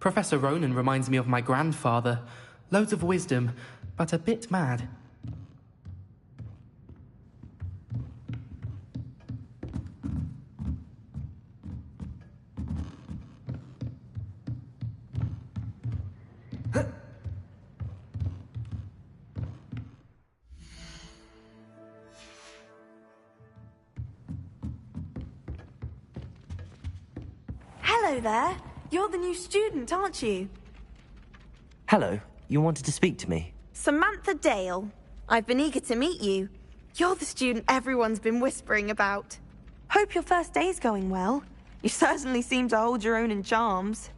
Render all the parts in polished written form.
Professor Ronan reminds me of my grandfather. Loads of wisdom, but a bit mad. Hello there. You're the new student, aren't you? Hello. You wanted to speak to me? Samantha Dale. I've been eager to meet you. You're the student everyone's been whispering about. Hope your first day's going well. You certainly seem to hold your own in charms.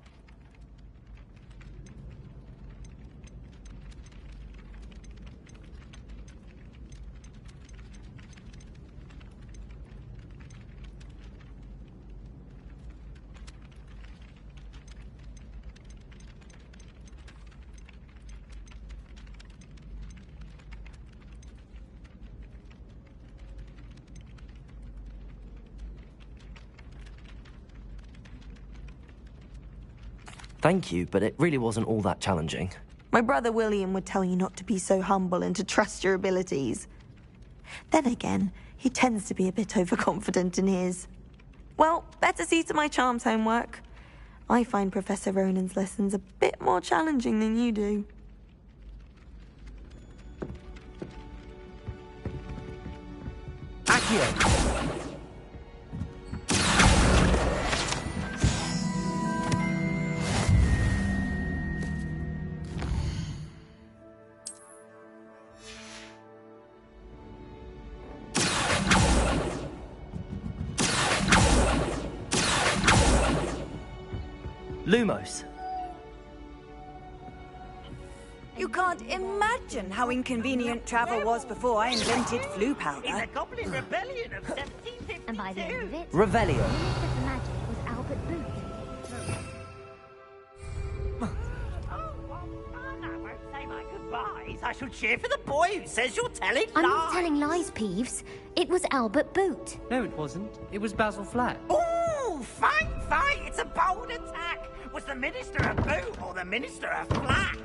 Thank you, but it really wasn't all that challenging. My brother William would tell you not to be so humble and to trust your abilities. Then again, he tends to be a bit overconfident in his. Well, better see to my charms homework. I find Professor Ronan's lessons a bit more challenging than you do. Accio! Lumos. You can't imagine how inconvenient travel was before I invented flu powder. In the Goblin Rebellion of 1752. And by the end of it, Revelio. the Minister for Magic was Albert Booth. I won't say my goodbyes. I shall cheer for the boy who says you're telling lies. I'm not telling lies, Peeves. It was Albert Boot. No, it wasn't. It was Basil Flat. Ooh, fine. It's a bold attack. Was the Minister a boot or the Minister a flack?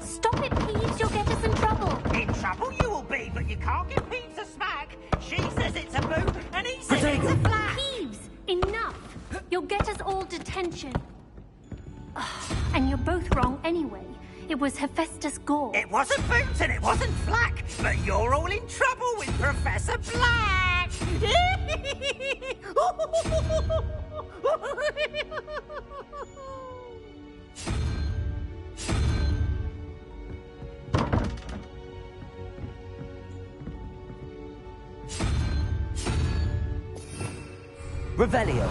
Stop it, Peeves. You'll get us in trouble. In trouble you will be, but you can't give Peeves a smack. She says it's a boot, and he says it's a flack. Peeves, enough. You'll get us all detention. And you're both wrong anyway. It was Hephaestus Gore. It wasn't boot and it wasn't flack, but you're all in trouble with Professor Black. Revelio.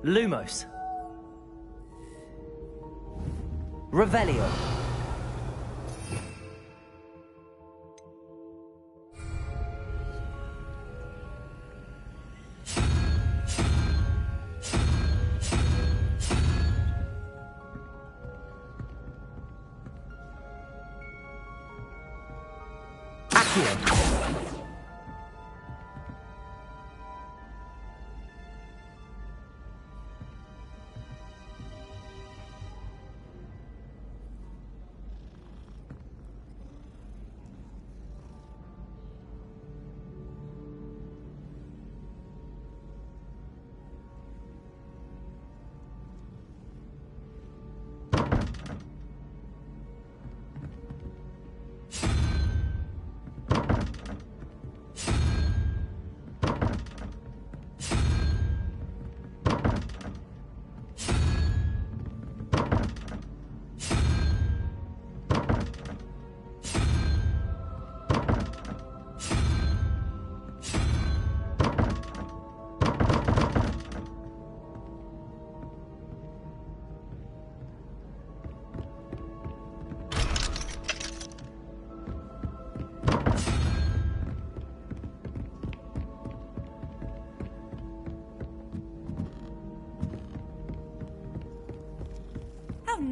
Lumos. Revelio. Accio.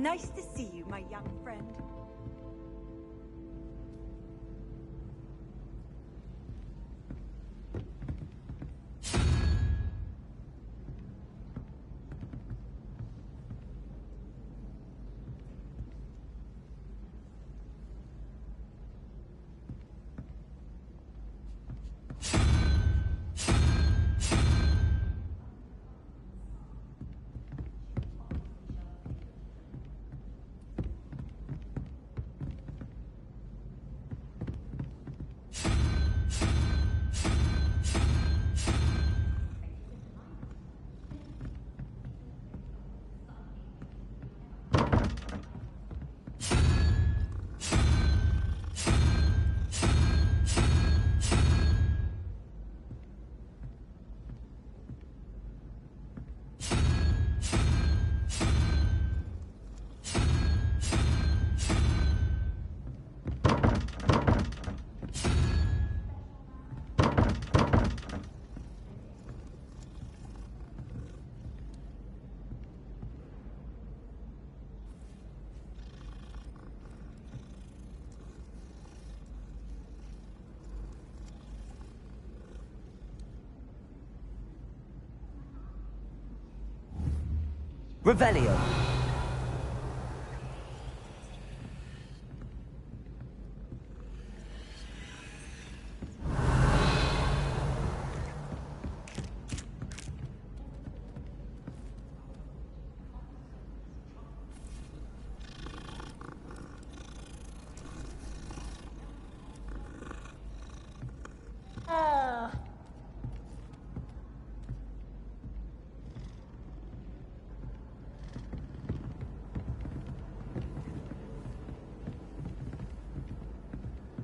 Nice to see you, my young friend. Revelio.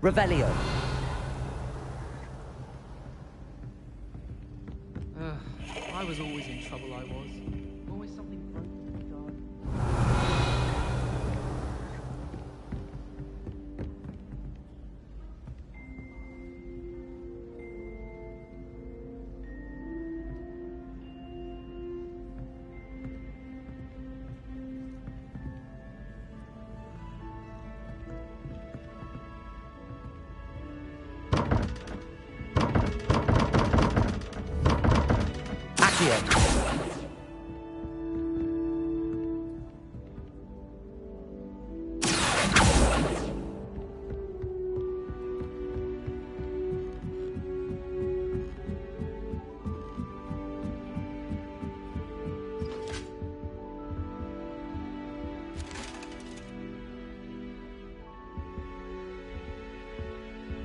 Revelio. I was always in trouble, I was. Always something broken in the garden.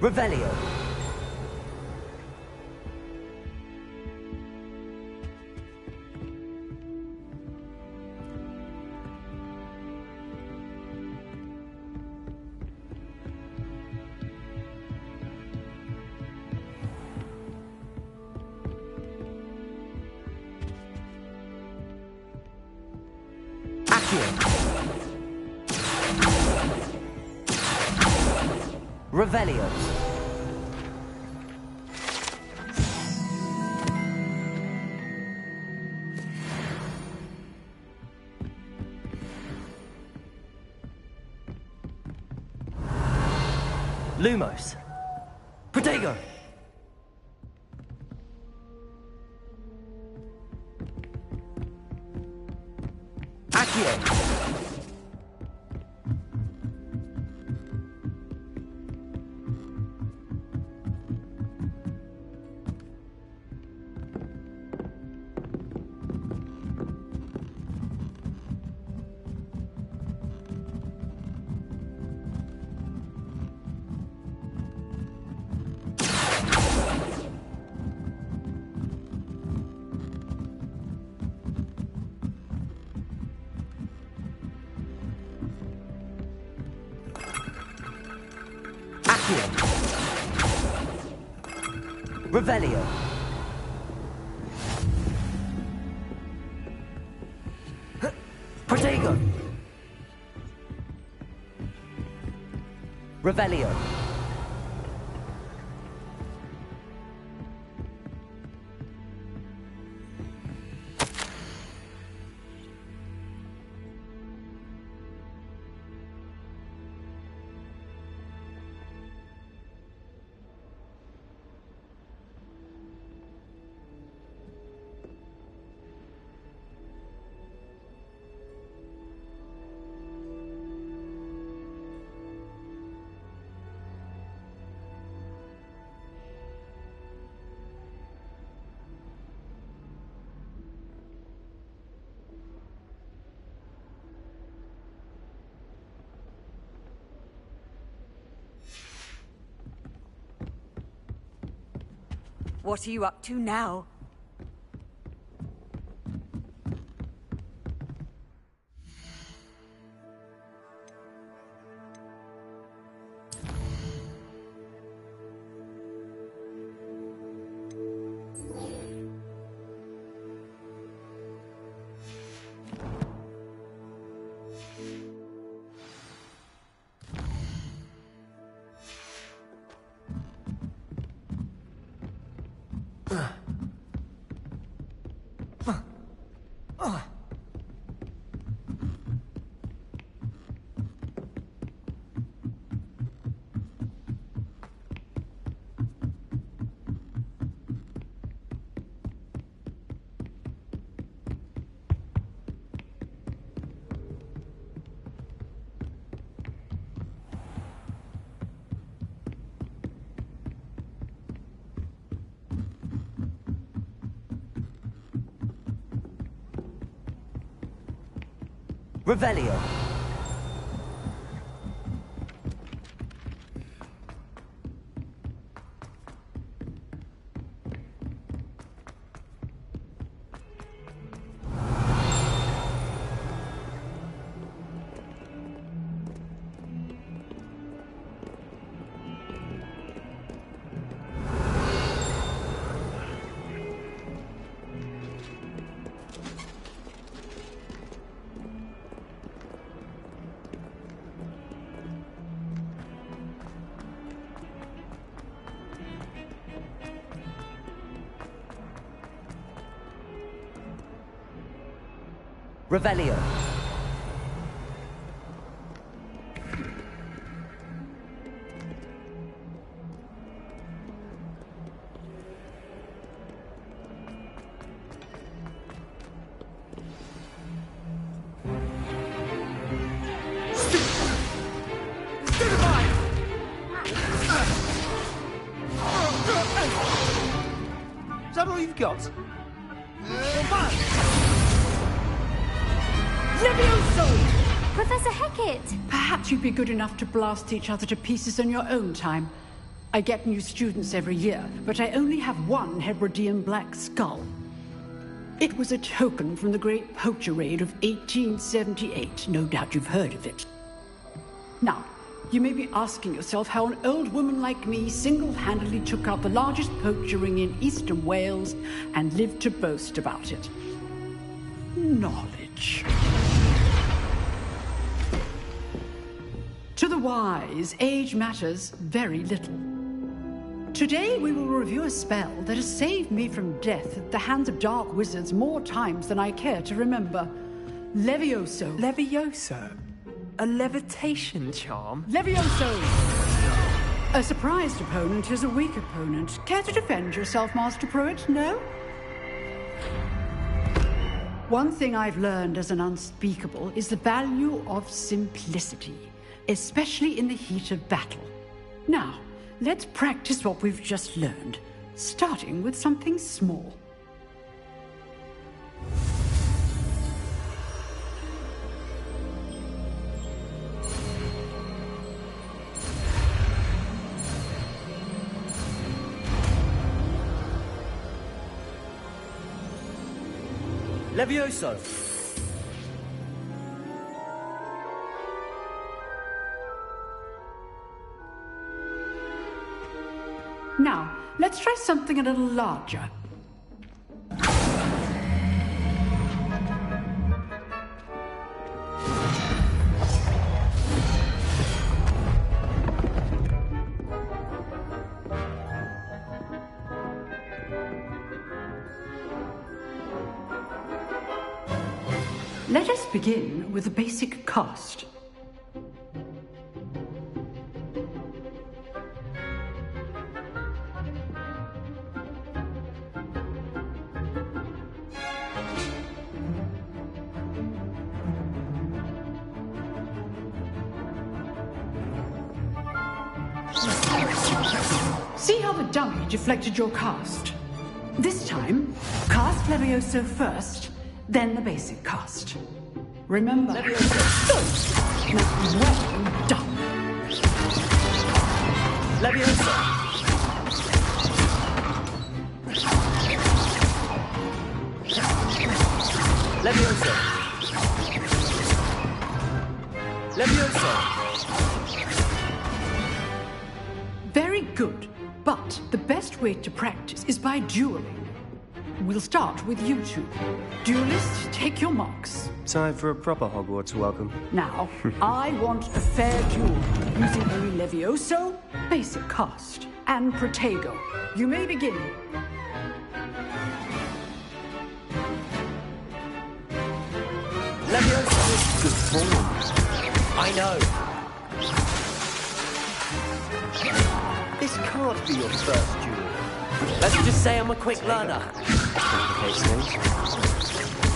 Revelio. Revelio. Lumos. Protego. Accio. Revelio. Protego. Revelio. What are you up to now? Revelio. Revelio. Is that all you've got? Professor Hecat! Perhaps you'd be good enough to blast each other to pieces in your own time. I get new students every year, but I only have one Hebridean black skull. It was a token from the Great Poacher Raid of 1878. No doubt you've heard of it. Now, you may be asking yourself how an old woman like me single-handedly took out the largest poacher ring in eastern Wales and lived to boast about it. Knowledge. To the wise, age matters very little. Today we will review a spell that has saved me from death at the hands of dark wizards more times than I care to remember. Levioso. Levioso? A levitation charm? Levioso! A surprised opponent is a weak opponent. Care to defend yourself, Master Pruitt? No? One thing I've learned as an unspeakable is the value of simplicity, especially in the heat of battle. Now, let's practice what we've just learned, starting with something small. Levioso. Now, let's try something a little larger. Let us begin with the basic cast. See how the dummy deflected your cast? This time, cast Levioso first, then the basic cast. Remember, Levioso. Well done. Levioso. Levioso! Very good. But the best way to practice is by dueling. We'll start with you two. Duelists, take your marks. Time for a proper Hogwarts welcome. Now, I want a fair duel using only Levioso, basic cast, and Protego. You may begin. Levioso is good form. I know. This can't be your first duel. Let's just say I'm a quick learner. Complicates things.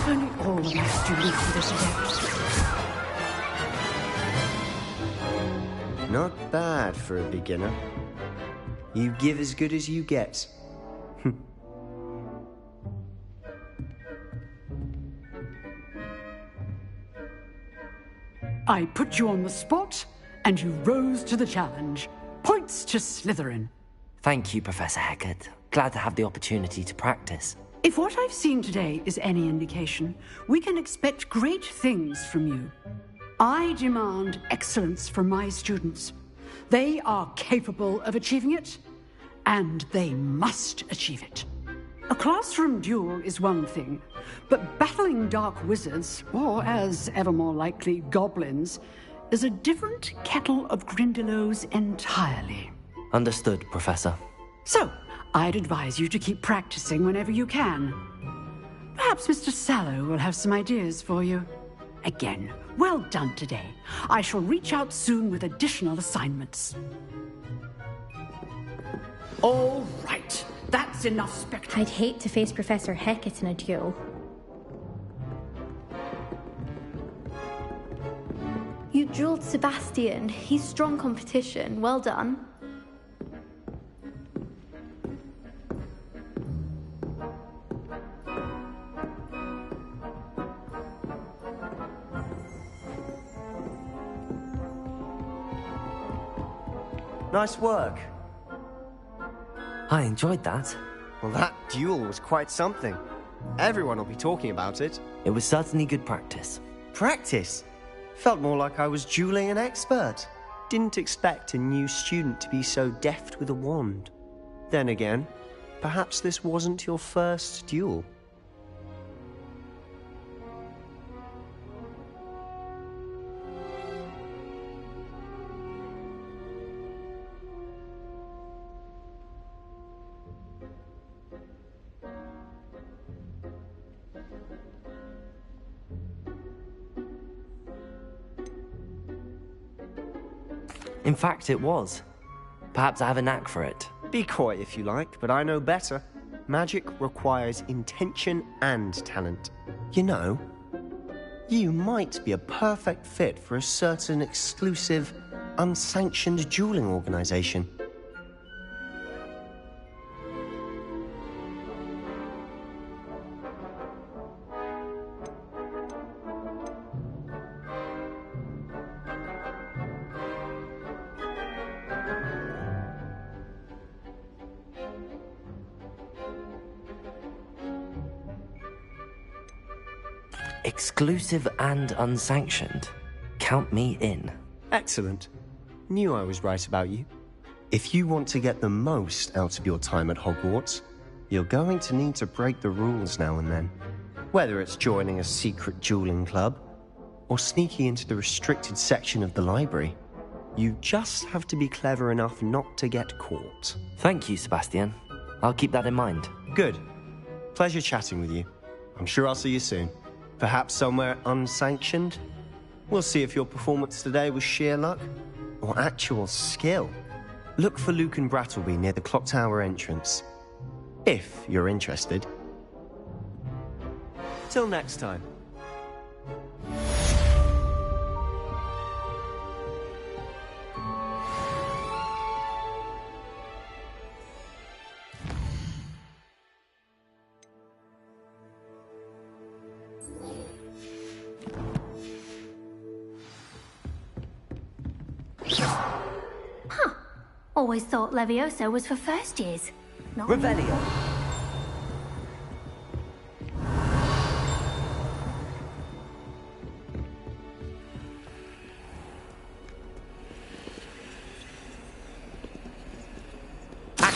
Only all of us dueling for this event. Not bad for a beginner. You give as good as you get. I put you on the spot, and you rose to the challenge. Points to Slytherin. Thank you, Professor Hecat. Glad to have the opportunity to practice. If what I've seen today is any indication, we can expect great things from you. I demand excellence from my students. They are capable of achieving it, and they must achieve it. A classroom duel is one thing, but battling dark wizards, or as ever more likely, goblins, is a different kettle of Grindylows entirely. Understood, Professor. So, I'd advise you to keep practicing whenever you can. Perhaps Mr. Sallow will have some ideas for you. Again, well done today. I shall reach out soon with additional assignments. All right, that's enough spectrum. I'd hate to face Professor Hecat in a duel. You dueled Sebastian. He's strong competition. Well done. Nice work. I enjoyed that. Well, that duel was quite something. Everyone will be talking about it. It was certainly good practice. Practice? Felt more like I was dueling an expert. Didn't expect a new student to be so deft with a wand. Then again, perhaps this wasn't your first duel. In fact, it was. Perhaps I have a knack for it. Be coy if you like, but I know better. Magic requires intention and talent. You know, you might be a perfect fit for a certain exclusive, unsanctioned dueling organization. Exclusive and unsanctioned. Count me in. Excellent. Knew I was right about you. If you want to get the most out of your time at Hogwarts, you're going to need to break the rules now and then. Whether it's joining a secret dueling club, or sneaking into the restricted section of the library, you just have to be clever enough not to get caught. Thank you, Sebastian. I'll keep that in mind. Good. Pleasure chatting with you. I'm sure I'll see you soon. Perhaps somewhere unsanctioned? We'll see if your performance today was sheer luck or actual skill. Look for Luke and Brattleby near the clock tower entrance, if you're interested. Till next time. Always thought Levioso was for first years. Not Revelio.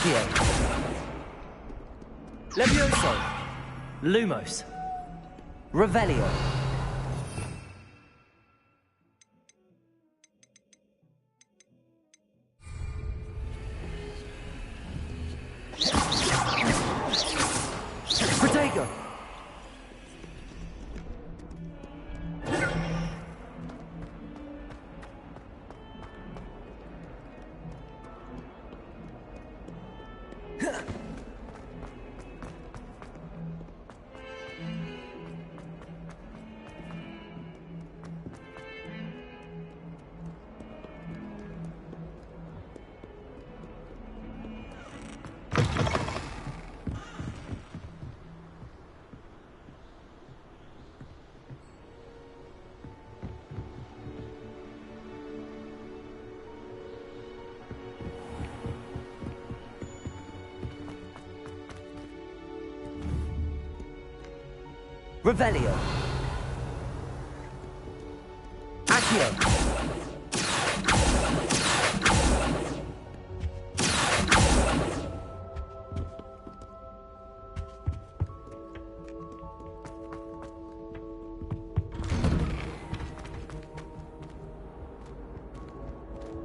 Accio. Levioso. Lumos. Revelio. Protego. Revelio. Accio.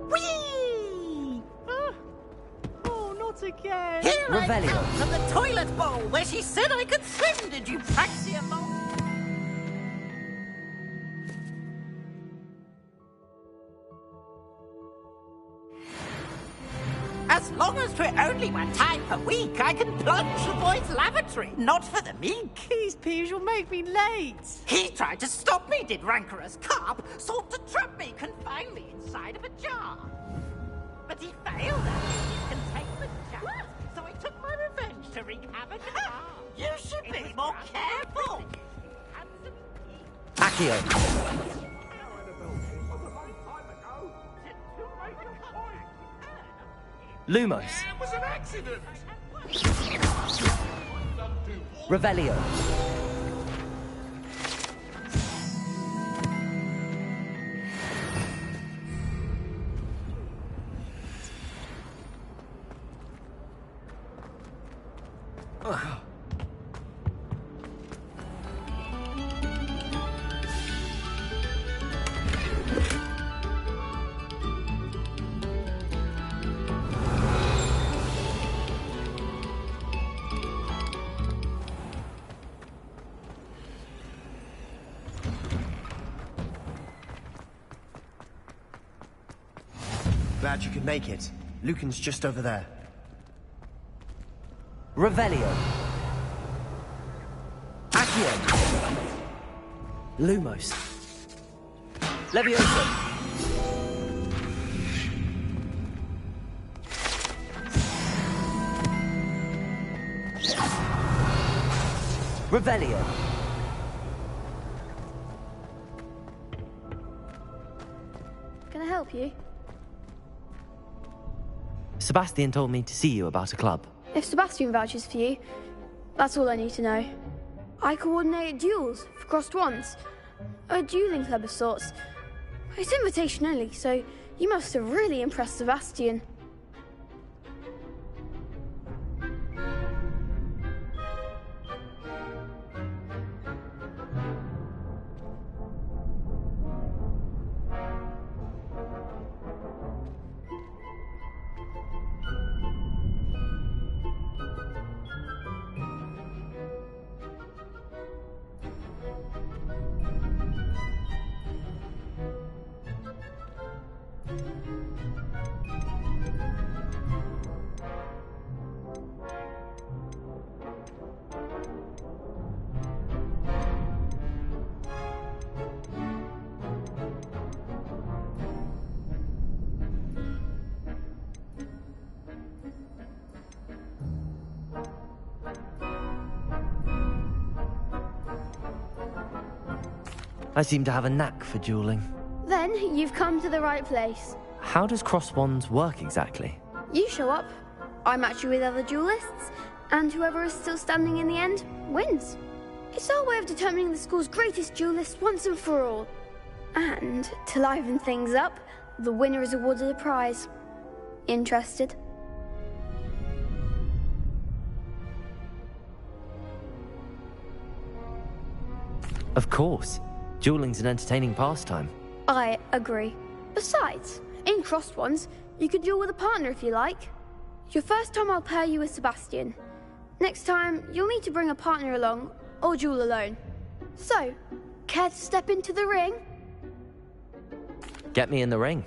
Whee! Oh, not again. Here I Revelio. come from the toilet bowl where she said I could swim, did you praxiamol? As long as we're only one time per week, I can plunge the boys' lavatory, not for the meek. These peas will make me late. He tried to stop me, did rancorous carp, sought to trap me, confine me inside of a jar. But he failed at containment jars, so I took my revenge to wreak havoc and harm. You should be more careful. Accio. Lumos. It was an accident! Revelio. Glad you could make it. Lucan's just over there. Revelio. Accio. Lumos. Levioso. Revelio. Can I help you? Sebastian told me to see you about a club. If Sebastian vouches for you, that's all I need to know. I coordinate duels for crossed wands. A dueling club of sorts. It's invitation only, so you must have really impressed Sebastian. I seem to have a knack for dueling. Then you've come to the right place. How does cross wands work exactly? You show up, I match you with other duelists, and whoever is still standing in the end wins. It's our way of determining the school's greatest duelist once and for all. And to liven things up, the winner is awarded a prize. Interested? Of course. Dueling's an entertaining pastime. I agree. Besides, in crossed ones, you could duel with a partner if you like. Your first time I'll pair you with Sebastian. Next time, you'll need to bring a partner along, or duel alone. So, care to step into the ring? Get me in the ring.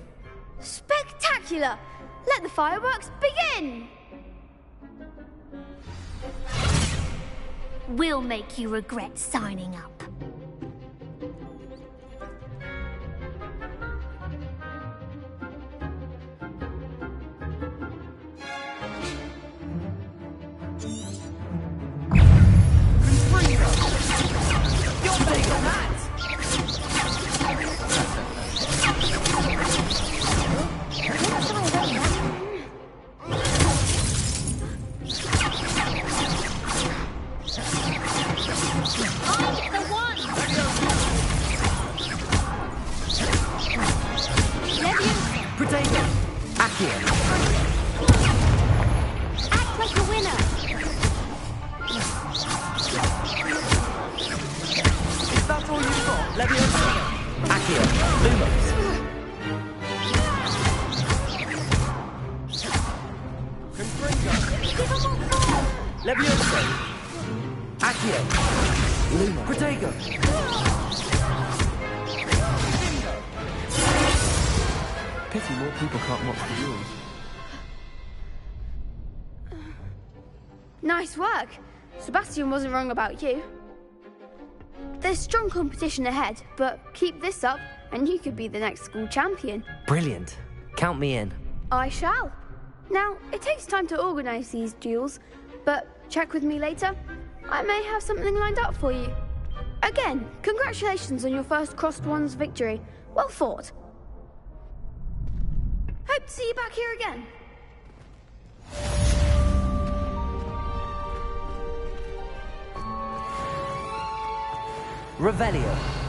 Spectacular! Let the fireworks begin! We'll make you regret signing up. Pity more people can't watch the duels. Nice work. Sebastian wasn't wrong about you. There's strong competition ahead, but keep this up and you could be the next school champion. Brilliant. Count me in. I shall. Now, it takes time to organise these duels, but check with me later. I may have something lined up for you. Again, congratulations on your first Crossed Ones victory. Well fought. Hope to see you back here again. Revelio.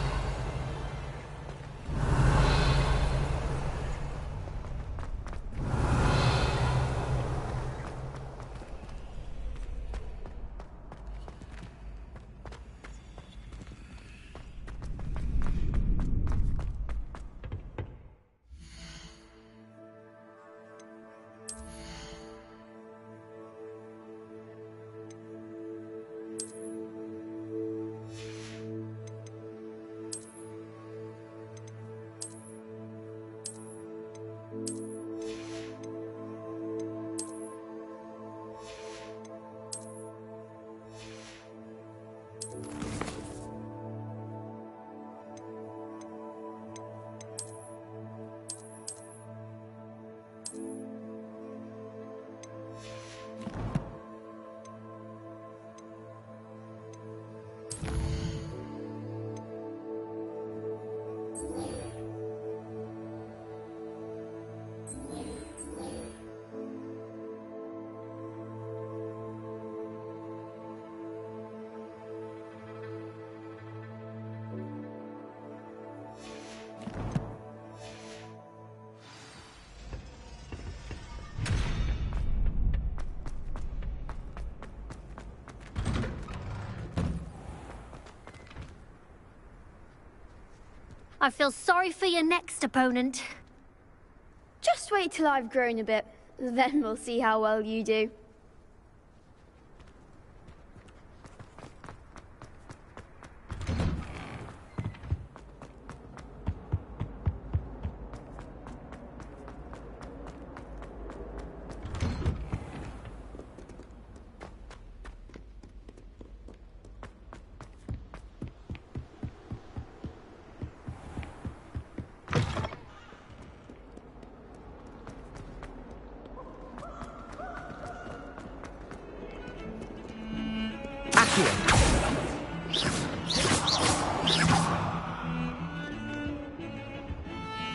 I feel sorry for your next opponent. Just wait till I've grown a bit, then we'll see how well you do.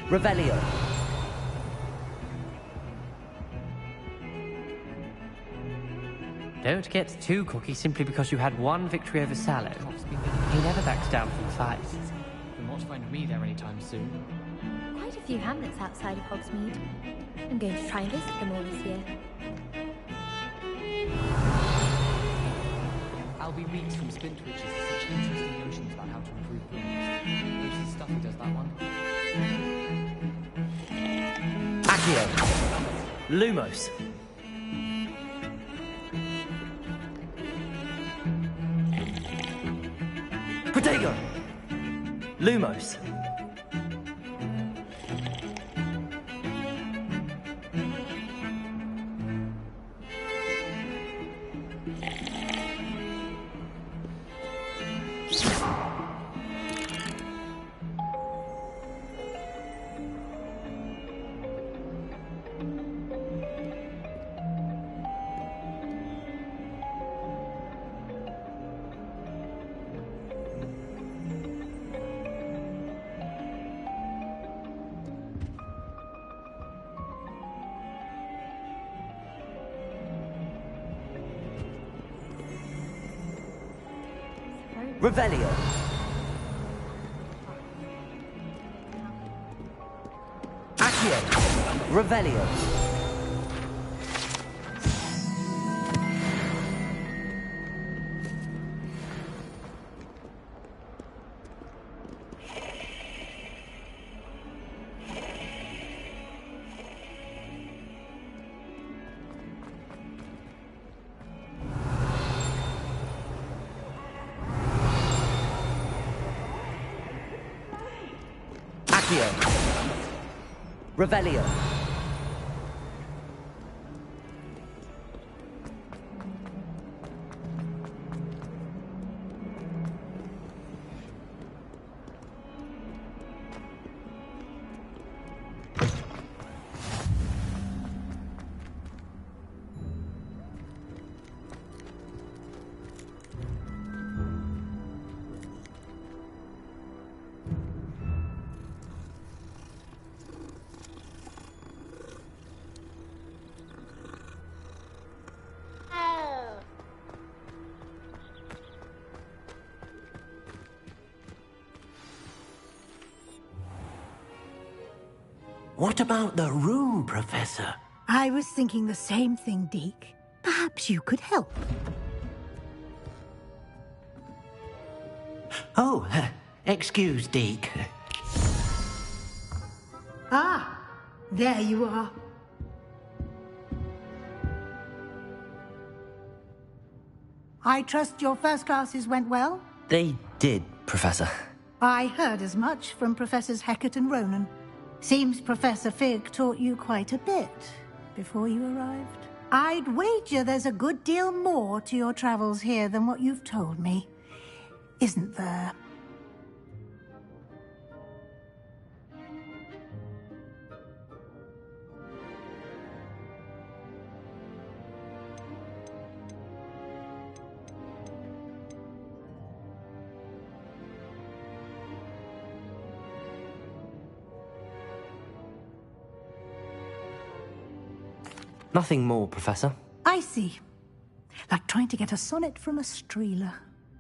Revelio. Don't get too cocky simply because you had one victory over Sallow. He never backs down from the fight. You'll not find me there anytime soon. Quite a few hamlets outside of Hogsmeade. I'm going to try and visit them all this year. I'll be weeks from Splintwitch's. such interesting notions about how to improve rooms. Who's the stuff who does that one? Accio! Lumos! Protego! Lumos! Revelio. Accio. Revelio. Revelio. What about the room, Professor? I was thinking the same thing, Deke. Perhaps you could help. Oh, excuse, Deke. Ah, there you are. I trust your first classes went well? They did, Professor. I heard as much from Professors Hecat and Ronan. Seems Professor Fig taught you quite a bit before you arrived. I'd wager there's a good deal more to your travels here than what you've told me. Isn't there? Nothing more, Professor. I see. Like trying to get a sonnet from a streeler.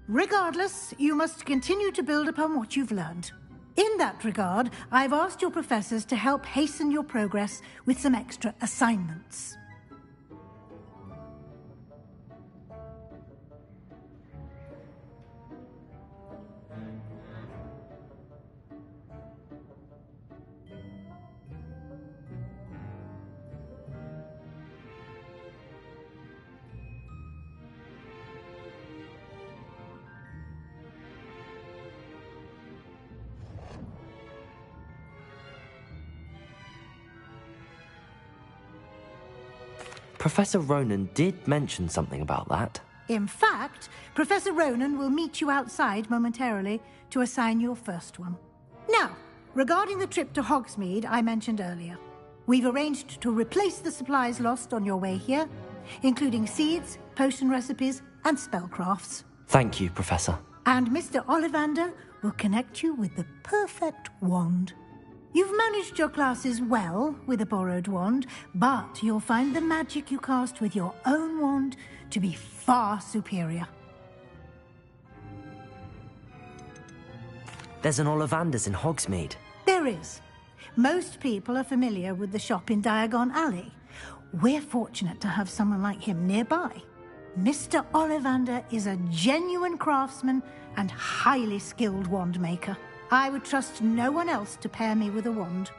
Regardless, you must continue to build upon what you've learned. In that regard, I've asked your professors to help hasten your progress with some extra assignments. Professor Ronan did mention something about that. In fact, Professor Ronan will meet you outside momentarily to assign your first one. Now, regarding the trip to Hogsmeade I mentioned earlier, we've arranged to replace the supplies lost on your way here, including seeds, potion recipes, and spellcrafts. Thank you, Professor. And Mr. Ollivander will connect you with the perfect wand. You've managed your classes well with a borrowed wand, but you'll find the magic you cast with your own wand to be far superior. There's an Ollivander's in Hogsmeade. There is. Most people are familiar with the shop in Diagon Alley. We're fortunate to have someone like him nearby. Mr. Ollivander is a genuine craftsman and highly skilled wand maker. I would trust no one else to pair me with a wand.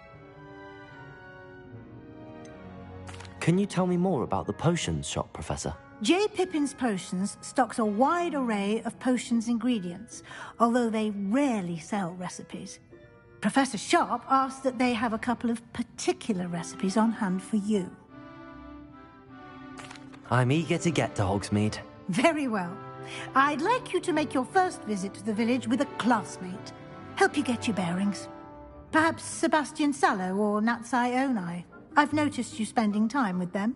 Can you tell me more about the potions shop, Professor? J. Pippin's Potions stocks a wide array of potions ingredients, although they rarely sell recipes. Professor Sharp asked that they have a couple of particular recipes on hand for you. I'm eager to get to Hogsmeade. Very well. I'd like you to make your first visit to the village with a classmate. Help you get your bearings. Perhaps Sebastian Sallow or Natsai Onai. I've noticed you spending time with them.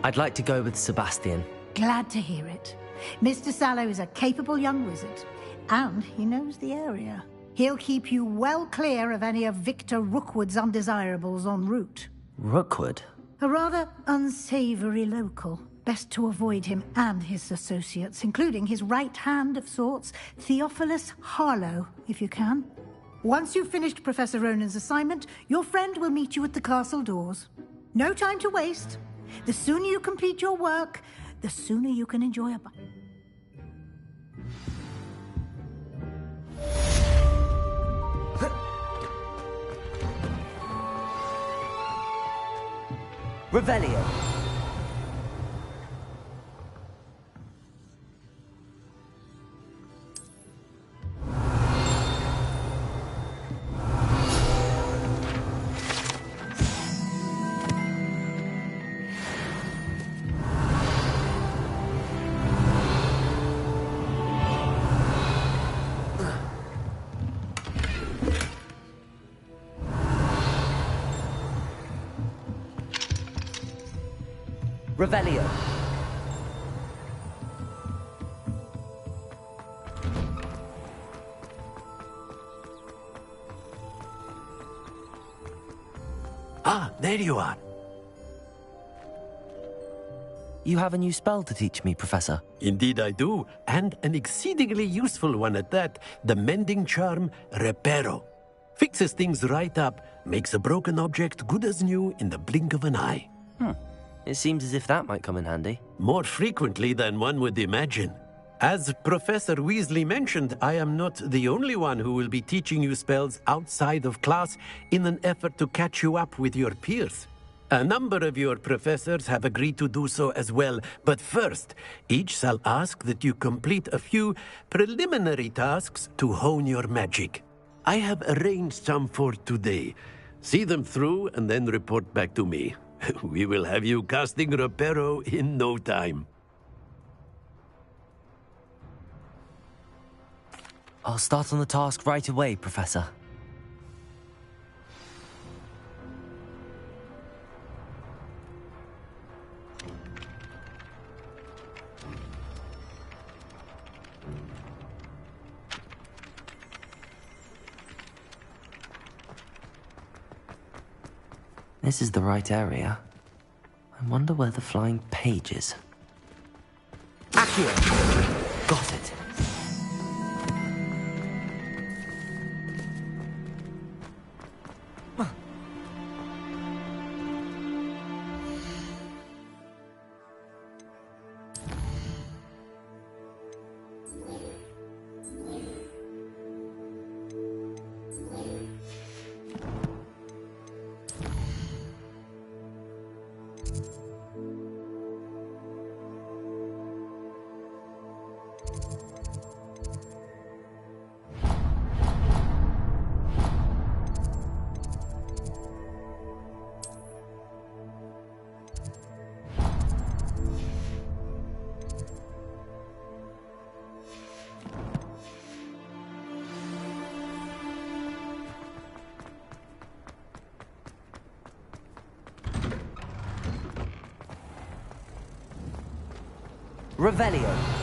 I'd like to go with Sebastian. Glad to hear it. Mr. Sallow is a capable young wizard, and he knows the area. He'll keep you well clear of any of Victor Rookwood's undesirables en route. Rookwood? A rather unsavory local. Best to avoid him and his associates, including his right hand of sorts, Theophilus Harlow, if you can. Once you've finished Professor Ronan's assignment, your friend will meet you at the castle doors. No time to waste. The sooner you complete your work, the sooner you can enjoy a Revelio. Revelio. Ah, there you are. You have a new spell to teach me, Professor. Indeed I do, and an exceedingly useful one at that. The mending charm, Reparo. Fixes things right up, makes a broken object good as new in the blink of an eye. It seems as if that might come in handy. More frequently than one would imagine. As Professor Weasley mentioned, I am not the only one who will be teaching you spells outside of class in an effort to catch you up with your peers. A number of your professors have agreed to do so as well, but first, each shall ask that you complete a few preliminary tasks to hone your magic. I have arranged some for today. See them through and then report back to me. We will have you casting Reparo in no time. I'll start on the task right away, Professor. This is the right area. I wonder where the flying page is. Accio! Got it. Revelio.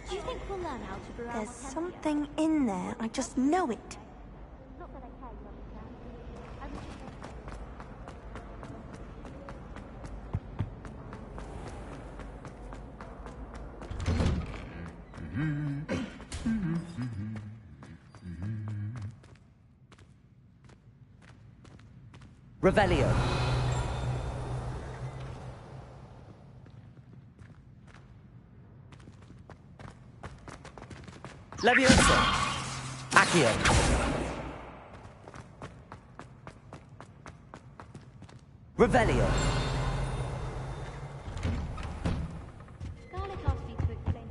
Do you think we'll learn how to brew There's our something in there. I just know it. Not that I care, you understand. I was Revelio. Leviosa. Accio. Revelio. Scarlet asked you to explain.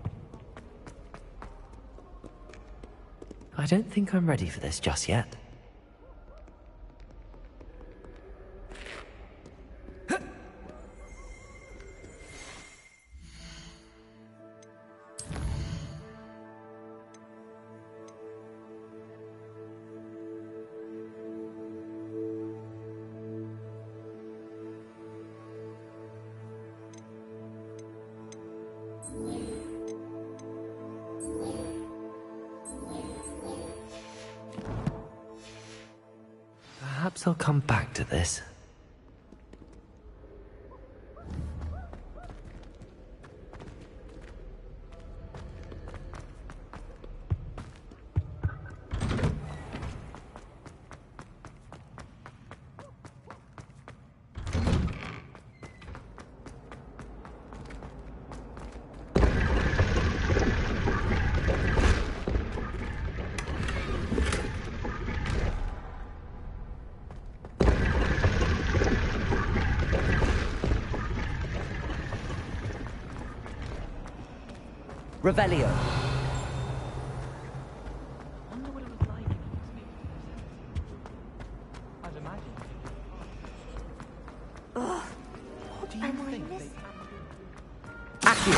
I don't think I'm ready for this just yet. Perhaps I'll come back to this. Revelio. Wonder what it was like in Hogsmeade. I'd imagine. Ugh. What do you Am I think missing? Accio.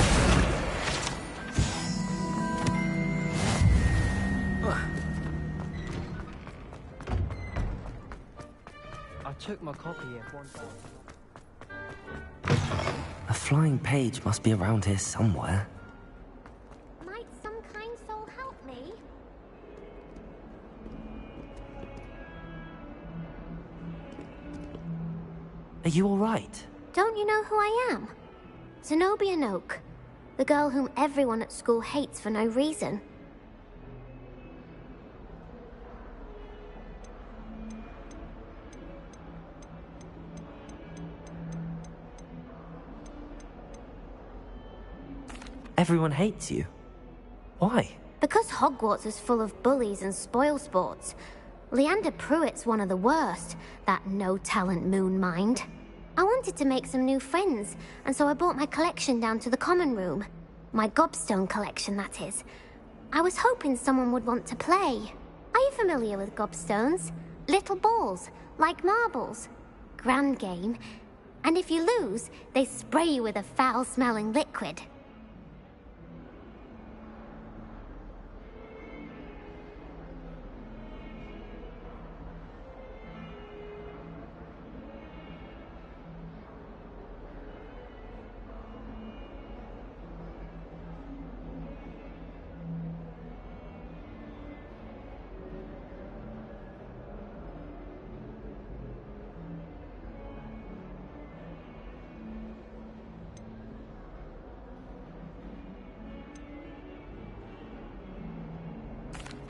I took my copy at one time. A flying page must be around here somewhere. Might some kind soul help me? Are you all right? Don't you know who I am? Zenobia Noak, the girl whom everyone at school hates for no reason. Everyone hates you. Why? Because Hogwarts is full of bullies and spoilsports. Leander Pruitt's one of the worst, that no-talent moon mind. I wanted to make some new friends, and so I brought my collection down to the common room. My gobstone collection, that is. I was hoping someone would want to play. Are you familiar with gobstones? Little balls, like marbles. Grand game. And if you lose, they spray you with a foul-smelling liquid.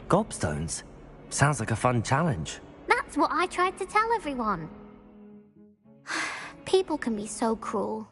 Gobstones? Sounds like a fun challenge. That's what I tried to tell everyone. People can be so cruel.